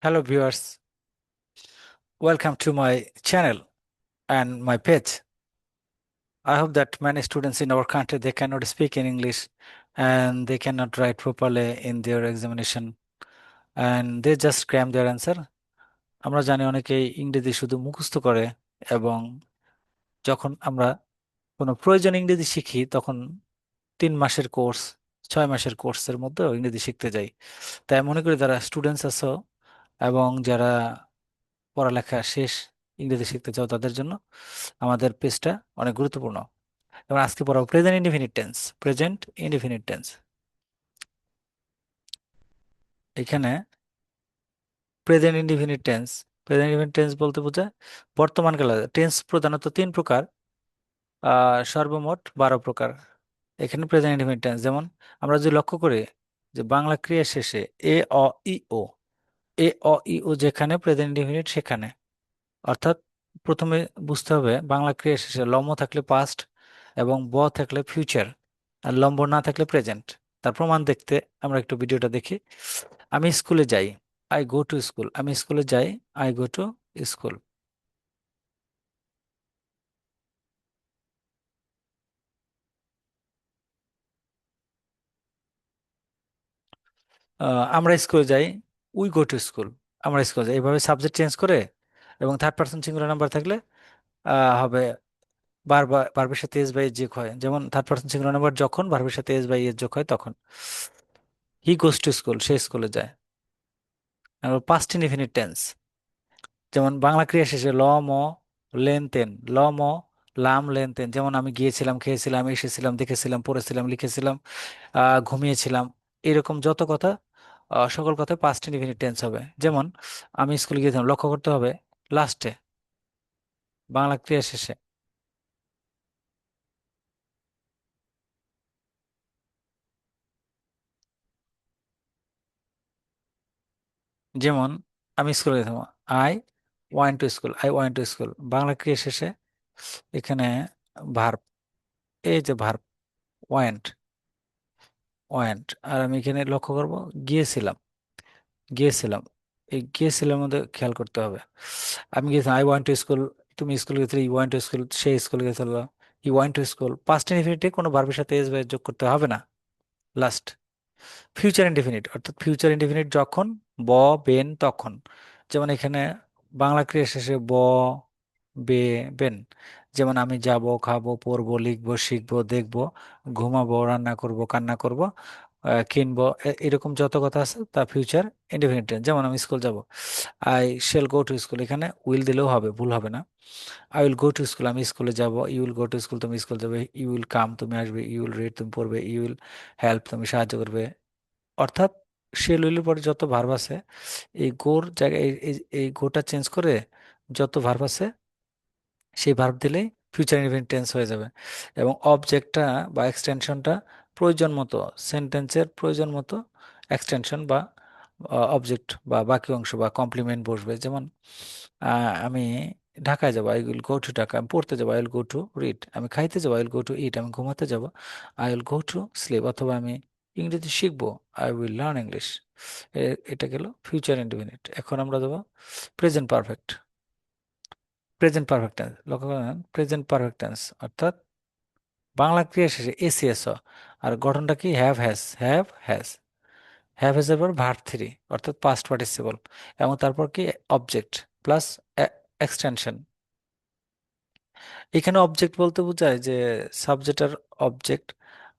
Hello viewers, welcome to my channel and my page. I hope that many students in our country they cannot speak in English and they cannot write properly in their examination and they just cram their answer. আমরা জানি অনেকেই ইংরেজি শুধু মুখস্থ করে এবং যখন আমরা কোনো প্রয়োজন ইংরেজি শিখি তখন 3 মাসের কোর্স 6 মাসের কোর্সের মধ্যে ইংরেজি শিখতে যাই। তাই মনে করি যারা স্টুডেন্টস আছো এবং যারা পড়ালেখা শেষ ইংরেজি শিখতে চাও তাদের জন্য আমাদের পেজটা অনেক গুরুত্বপূর্ণ। এবং আজকে পড়াবো present indefinite tense. Present indefinite tense এখানে present indefinite tense present indefinite tense বলতে বোঝায় বর্তমান কালে। টেন্স প্রধানত 3 প্রকার, সর্বমোট 12 প্রকার। এখানে প্রেজেন্ট ইনডিফিনিট টেন্স যেমন আমরা যদি লক্ষ্য করি যে বাংলা ক্রিয়া শেষে এ অ ই ও, এ অ ই ও যেখানে প্রেজেন্ট ইনডিফিনিট সেখানে। অর্থাৎ প্রথমে বুঝতে হবে বাংলা ক্রিয়া শেষে লম্ব থাকলে পাস্ট এবং ব থাকলে ফিউচার আর লম্ব না থাকলে প্রেজেন্ট। তার প্রমাণ দেখতে আমরা একটু ভিডিওটা দেখি। আমি স্কুলে যাই, আই গো টু স্কুল। আমি স্কুলে যাই, আই গো টু স্কুল। আমরা স্কুলে যাই, উই গো টু স্কুল। আমরা স্কুলে যাই। এইভাবে সাবজেক্ট চেঞ্জ করে এবং থার্ড পার্সন সিঙ্গুলার নাম্বার থাকলে হবে বারবার ভার্বের সাথে এস বাই এস যোগ হয়। যেমন থার্ড পার্সন সিঙ্গুলার নাম্বার যখন ভার্বের সাথে এস বাই এস যোগ হয় তখন। হি গোস টু স্কুল, সে স্কুলে যায়। আর পাস্ট ইনডিফিনিট টেন্স যেমন বাংলা ক্রিয়া শেষে ল ম লেন তেন, ল ম লাম লেন তেন। যেমন আমি গিয়েছিলাম, খেয়েছিলাম, এসেছিলাম, দেখেছিলাম, পড়েছিলাম, লিখেছিলাম, ঘুমিয়েছিলাম। এরকম যত কথা, সকল কথায় পাস্ট ইনডিফিনিট টেন্স হবে। যেমন আমি স্কুলে গিয়েছিলাম, লক্ষ্য করতে হবে লাস্টে বাংলা ক্রিয়া শেষে। যেমন আমি স্কুলে গেছিলাম, I want to school, I want to school. Bangla ক্রিয়া শেষে এখানে ভার্ব, এই যে ভার্ব ওয়ান্ট, ওয়ান্ট। আর আমি এখানে লক্ষ্য করব গিয়েছিলাম, গিয়েছিলাম। এই গিয়েছিলাম মধ্যে খেয়াল করতে হবে। আমি গিয়েছিলাম, আই ওয়ান্ট টু স্কুল। তুমি স্কুল গেছিলে, ইউ ওয়ান্ট টু স্কুল। সে স্কুল গেছিল, you want to school. Past ইনফিনিটে কোনো ভার্বের সাথে এস বা যোগ করতে হবে না। লাস্ট ফিউচার ইনডিফিনিট, অর্থাৎ ফিউচার ইনডিফিনিট যখন ব বেন তখন। যেমন এখানে বাংলা ক্রিয়া শেষে ব বে বেন। যেমন আমি যাব, খাবো, পরবো, লিখবো, শিখবো, দেখবো, ঘুমাবো, রান্না করব, কান্না করব, কিনবো, এরকম যত কথা আছে তা ফিউচার ইনডিফিনিট টেন্স। যেমন আমি স্কুল যাব, I shall go to school. এখানে উইল দিলেও হবে, ভুল হবে না। I will go to school, আমি স্কুলে যাব। You will go to school, তুমি স্কুল যাবে। ইউ উইল কাম, তুমি আসবে। ইউ উইল রিড, তুমি পড়বে। ইউ উইল হেল্প, তুমি সাহায্য করবে। অর্থাৎ শেল উইলের পরে যত ভার্ব আছে এই গোর জায়গায় এই গোটা চেঞ্জ করে যত ভার্ব আছে সেই ভার্ব দিলেই ফিউচার ইনডিফিনিট টেন্স হয়ে যাবে। এবং অবজেক্টটা বা এক্সটেনশনটা প্রয়োজন মতো, সেন্টেন্সের প্রয়োজন মতো এক্সটেনশন বা অবজেক্ট বা বাকি অংশ বা কমপ্লিমেন্ট বসবে। যেমন আমি ঢাকায় যাবো, I will go two Dhaka. আমি পড়তে যাবো, I will go to read. আমি খাইতে যাবো, আই উইল গো টু ইট। আমি ঘুমাতে যাবো, I will go to sleep. অথবা আমি ইংরেজি শিখবো, আই উইল লার্ন ইংলিশ। এটা গেল ফিউচার ইনডিফিনিট। এখন আমরা দেবো present perfect. Present perfect tense লক্ষ্য করেন, প্রেজেন্ট পারফেক্ট টেন্স অর্থাৎ বাংলা ক্রিয়া শেষে এসিএস আর গঠনটা কি have has, have has. Have has এর পর ভার্ব থ্রি অর্থাৎ পাস্ট পার্টিসিপল এবং তারপর কি অবজেক্ট প্লাস এক্সটেনশন। এখানে অবজেক্ট বলতে বোঝায় যে সাবজেক্ট আর অবজেক্ট।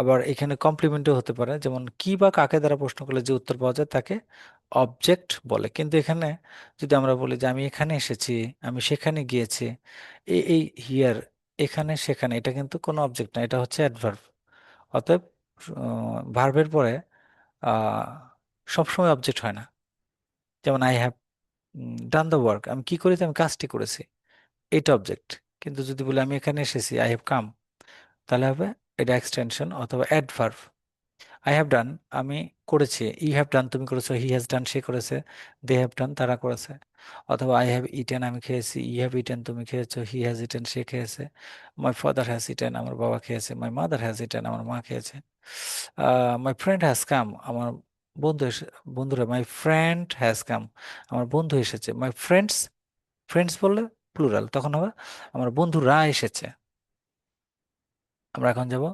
আবার এখানে কমপ্লিমেন্টও হতে পারে, যেমন কি বা কাকে দ্বারা প্রশ্ন করলে যে উত্তর পাওয়া যায় তাকে অবজেক্ট বলে। কিন্তু এখানে যদি আমরা বলি যে আমি এখানে এসেছি, আমি সেখানে গিয়েছি, এই হিয়ার, এখানে সেখানে, এটা কিন্তু কোনো অবজেক্ট না, এটা হচ্ছে অ্যাডভার্ব। অতএব ভার্বের পরে আহ সবসময় অবজেক্ট হয় না। যেমন I have done the work, আমি কি করেছি, আমি কাজটি করেছি, এটা অবজেক্ট। কিন্তু যদি বলি আমি এখানে এসেছি, আই হ্যাভ কাম, তাহলে হবে এটা এক্সটেনশন অথবা অ্যাডভার্ব। আই হ্যাভ ডান, আমি করেছি। ইউ হ্যাভ ডান, তুমি করেছো। হি হ্যাজ ডান, সে করেছে। দে হ্যাভ ডান, তারা করেছে। অথবা আই হ্যাভ ইটেন, আমি খেয়েছি। ইউ হ্যাভ ইটেন, তুমি খেয়েছো। হি হ্যাজ ইটেন, সে খেয়েছে। মাই ফাদার হ্যাজ ইটেন, আমার বাবা খেয়েছে। মাই মাদার হ্যাজ ইটেন, আমার মা খেয়েছে। মাই ফ্রেন্ড হ্যাজ কাম, আমার বন্ধু এসে, বন্ধুরা, মাই ফ্রেন্ড হ্যাজ কাম, আমার বন্ধু এসেছে। মাই ফ্রেন্ডস, ফ্রেন্ডস বললে প্লুরাল, তখন হবে আমার বন্ধুরা এসেছে। আমরা এখন যাব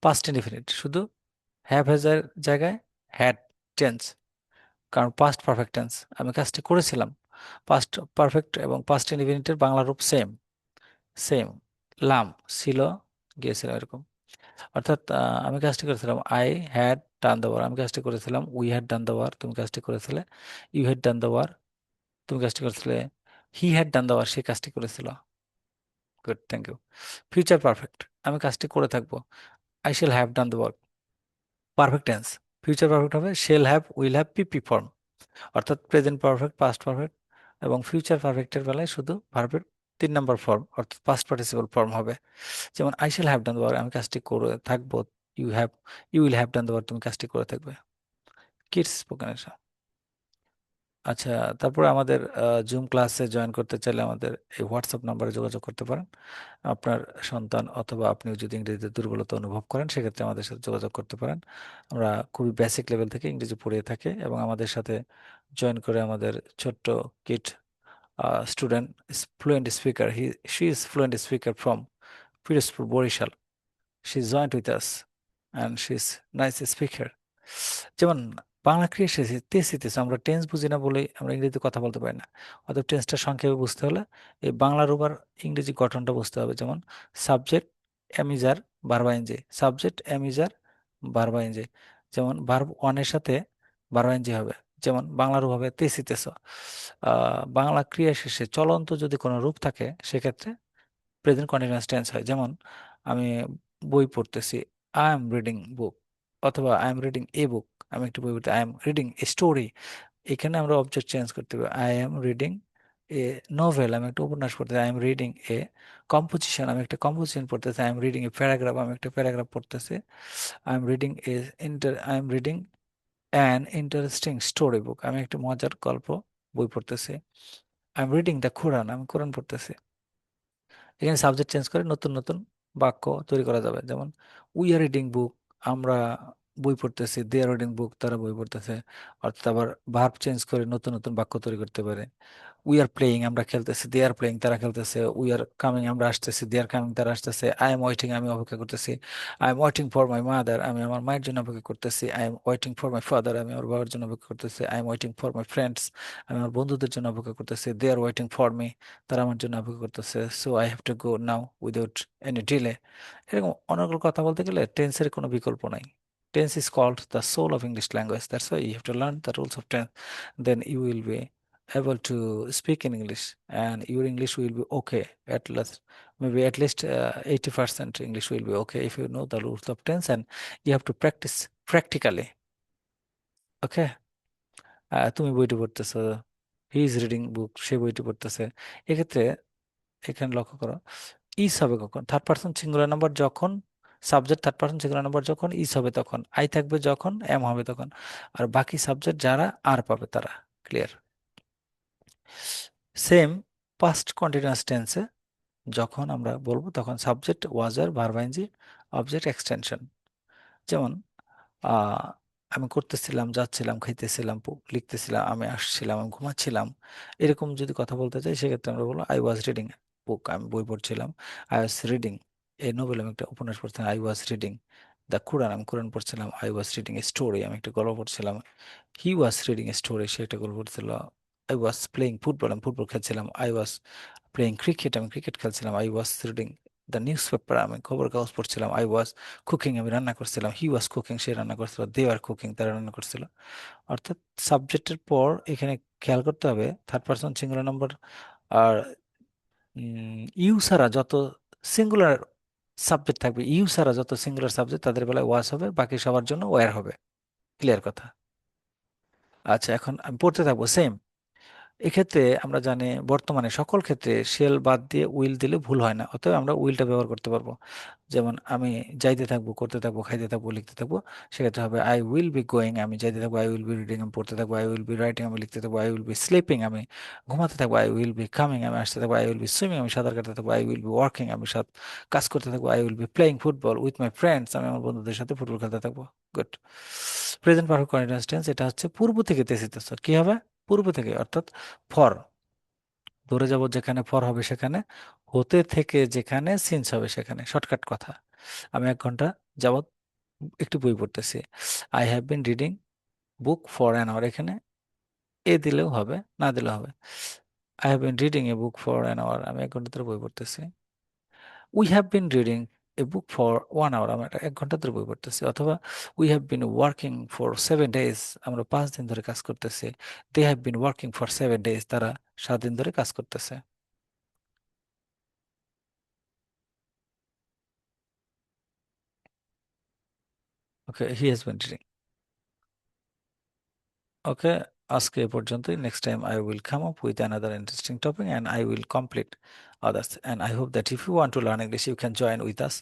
পাস্ট ইনডিফিনিট, শুধু হ্যাভ হ্যাজ এর জায়গায় হ্যাড টেন্স, কারণ পাস্ট পারফেক্ট টেন্স, আমি কাজটি করেছিলাম। পাস্ট পারফেক্ট এবং পাস্ট ইনডিফিনিটের বাংলা রূপ সেম, সেম। লাম, ছিল, গিয়েছিলাম, এরকম। অর্থাৎ আমি কাজটি করেছিলাম, I had done the war, আমি কাজটি করেছিলাম। We had done the war, তুমি কাজটি করেছিলে। You had done the war, তুমি কাজটি করেছিলে। He had done the war, সে কাজটি করেছিল। Good, thank you. Future perfect, আমি কাজটি করে থাকবো। I shall have done the work, perfect tense. Future perfect হবে shall have, will have, PP form. অর্থাৎ প্রেজেন্ট পারফেক্ট, পাস্ট পারফেক্ট এবং ফিউচার পারফেক্টের বেলায় শুধু ভার্বের 3 নম্বর ফর্ম অর্থাৎ পাস্ট পার্টিসিপল ফর্ম হবে। যেমন I shall have done the work, আমি কাজটি করে থাকবো। You have, you will have done the work, তুমি কাজটি করে থাকবে। Kids spoken. আচ্ছা, তারপরে আমাদের জুম ক্লাসে জয়েন করতে চাইলে আমাদের এই হোয়াটসঅ্যাপ নাম্বারে যোগাযোগ করতে পারেন। আপনার সন্তান অথবা আপনিও যদি ইংরেজিতে দুর্বলতা অনুভব করেন, সেক্ষেত্রে আমাদের সাথে যোগাযোগ করতে পারেন। আমরা খুবই বেসিক লেভেল থেকে ইংরেজি পড়িয়ে থাকি এবং আমাদের সাথে জয়েন করে আমাদের ছোট্ট kid student, fluent speaker, she is fluent speaker from Pirojpur, Barisal. She joint with us and she is nice speaker. যেমন বাংলা ক্রিয়া শেষে তেসি তেসি, আমরা টেন্স বুঝি না বলেই আমরা ইংরেজিতে কথা বলতে পারি না। অর্থাৎ টেন্সটা সংক্ষেপে বুঝতে হলে এই বাংলা রূপ আর ইংরেজি গঠনটা বুঝতে হবে। যেমন সাবজেক্ট অ্যামিজার ভার্বা ইনজি, সাবজেক্ট অ্যামিজার ভার্বা ইনজি। যেমন ভার্ব ওয়ানের সাথে ভার্বা ইনজি হবে। যেমন বাংলা রূপ হবে তেসি তেস। বাংলা ক্রিয়া শেষে চলন্ত যদি কোনো রূপ থাকে, সেক্ষেত্রে প্রেজেন্ট কন্টিনিউয়াস টেন্স হয়। যেমন আমি বই পড়তেছি, আই এম রিডিং বুক, অথবা আই এম রিডিং এ বুক, আমি একটি বই পড়তে, I am reading a story. এখানে আমরা অবজেক্ট চেঞ্জ করতে হবে। I am reading a novel, আমি একটা উপন্যাস পড়তেছি। I am reading a composition, আমি একটা কম্পোজিশন পড়তেছি। I am reading a paragraph, আমি একটা প্যারাগ্রাফ পড়তেছি। I am reading A I am reading an interesting story book, আমি একটা মজার গল্প বই পড়তেছি। আই এম রিডিং দ্য কোরআন, আমি কোরআন পড়তেছি। এখানে সাবজেক্ট চেঞ্জ করে নতুন নতুন বাক্য তৈরি করা যাবে। যেমন উই আর রিডিং বুক, আমরা বই পড়তেছি। দে আর রিডিং বুক, তারা বই পড়তেছে। অর্থাৎ আবার ভার্ব চেঞ্জ করে নতুন নতুন বাক্য তৈরি করতে পারে। উই আর প্লেয়িং, আমরা খেলতেছি। দে আর প্লেয়িং, তারা খেলতেছে। উই আর কামিং, আমরা আসতেছি। দে আর কামিং, তারা আসতেছে। আই এম ওয়েটিং, আমি অপেক্ষা করতেছি। I am waiting for my mother, আমি আমার মায়ের জন্য অপেক্ষা করতেছি। I am waiting for my father, আমি আমার বাবার জন্য অপেক্ষা করতেছি। I am waiting for my friends, আমি আমার বন্ধুদের জন্য অপেক্ষা করতেছি। দে আর ওয়েটিং ফর মি, তারা আমার জন্য অপেক্ষা করতেছে। So I have to go now without any delay. এরকম অনেকগুলো কথা বলতে গেলে টেন্সের কোনো বিকল্প নাই। Tense is called the soul of English language. That's why you have to learn the rules of tense. Then you will be able to speak in English, and your English will be okay at least. Maybe at least 80% English will be okay if you know the rules of tense, and you have to practice practically. Okay? তুমি বইটি পড়তেছো, he is reading book, সে বইটি পড়তেছে। এক্ষেত্রে এখানে লক্ষ্য করো, is হবে কখন? থার্ড পার্সন সিঙ্গুলার নাম্বার যখন, subject third person singular number যখন, ইজ হবে তখন, আই থাকবে যখন, এম হবে তখন, আর বাকি সাবজেক্ট যারা আর পাবে তারা। ক্লিয়ার? সেম পাস্ট কন্টিনিউয়াস টেন্সে যখন আমরা বলবো, তখন সাবজেক্ট ওয়াজ আর ভার্ব আইএনজি অবজেক্ট এক্সটেনশন। যেমন আহ আমি করতেছিলাম, যাচ্ছিলাম, খাইতেছিলাম, লিখতেছিলাম, আমি আসছিলাম, আমি ঘুমাচ্ছিলাম। এরকম যদি কথা বলতে চাই, সেক্ষেত্রে আমরা বলবো আই ওয়াজ রিডিং বুক, আমি বই পড়ছিলাম। I was reading a Nobel, আমি একটা উপন্যাস পড়ছিলাম। আই ওয়াজ রিডিং দ্য কোরআন, আমি কোরআন পড়ছিলাম। I was reading a story, আমি একটা গল্প পড়ছিলাম। হি ওয়াজ রিডিং এ স্টোরি, সে একটা গল্প পড়ছিল। আই ওয়াজ প্লেইং ফুটবল, আমি ফুটবল খেলছিলাম। আই ওয়াজ প্লেইং ক্রিকেট, আমি ক্রিকেট খেলছিলাম। I was reading the news paper, আমি খবর কাগজ পড়ছিলাম। আই ওয়াজ কুকিং, আমি রান্না করছিলাম। হি ওয়াজ কুকিং, সে রান্না করছিল। দে আর কুকিং, তারা রান্না করছিল। অর্থাৎ সাবজেক্টের পর এখানে খেয়াল করতে হবে থার্ড পারসন সিঙ্গুলার নাম্বার আর ইউ ছাড়া যত সিঙ্গুলার সাবজেক্ট থাকবে, ইউ ছাড়া যত সিঙ্গুলার সাবজেক্ট, তাদের বেলায় ওয়াজ হবে, বাকি সবার জন্য ওয়ার হবে। ক্লিয়ার কথা? আচ্ছা, এখন আমি পড়তে থাকবো সেম। এক্ষেত্রে আমরা জানি বর্তমানে সকল ক্ষেত্রে শেল বাদ দিয়ে উইল দিলে ভুল হয় না, অতএব আমরা উইলটা ব্যবহার করতে পারবো। যেমন আমি যাইতে থাকবো, করতে থাকবো, খাইতে থাকবো, লিখতে থাকবো, সেক্ষেত্রে হবে আই উইল বি গোয়িং, আমি যাইতে থাকবো। আই উইল বি রিডিং, আমি পড়তে থাকবো। আই উইল বি রাইটিং, আমি লিখতে থাকবো। আই উইল বি স্লিপিং, আমি ঘুমাতে থাকবো। আই উইল বি কামিং, আমি আসতে থাকবো। আই উইল বি সুইমিং, আমি সাঁতার কাটতে থাকবো। আই উইল বি ওয়ার্কিং, আমি কাজ করতে থাকবো। I will be playing football with my friends, আমি আমার বন্ধুদের সাথে ফুটবল খেলতে থাকবো। Good. Present perfect continuous tense, এটা হচ্ছে পূর্ব থেকে তেসিতেছ, কি হবে? পূর্ব থেকে, অর্থাৎ ফর, ধরে যাব যেখানে ফর হবে সেখানে, হতে থেকে যেখানে সিন্স হবে সেখানে, শর্টকাট কথা। আমি 1 ঘন্টা যাবত একটি বই পড়তেছি, I have been reading book for an hour, এখানে এ দিলেও হবে, না দিলেও হবে। I have been reading a book for an hour, আমি 1 ঘন্টা ধরে বই পড়তেছি। We have been reading a book for 1 hour, আমরা 1 ঘন্টা ধরে বই পড়তেছি। অথবা we have been working for 7 days, আমরা 5 দিন ধরে কাজ করতেছি। They have been working for 7 days, তারা 7 দিন ধরে কাজ করতেছে। ওকে, হি হ্যাজ বিন রিডিং। ওকে, আজকে এ পর্যন্তই। Next time I will come up with another interesting topic and I will complete others. And I hope that if you want to learn English, you can join with us,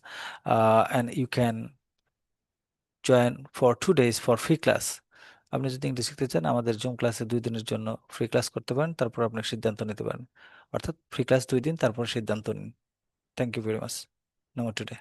and you can join for 2 days for free class. আপনি যদি English শিখতে চান, আমাদের zoom ক্লাসে 2 দিনের জন্য free class করতে পারেন, তারপর আপনি সিদ্ধান্ত নিতে পারেন। অর্থাৎ ফ্রি ক্লাস 2 দিন, তারপর সিদ্ধান্ত নিন। Thank you very much. No more today.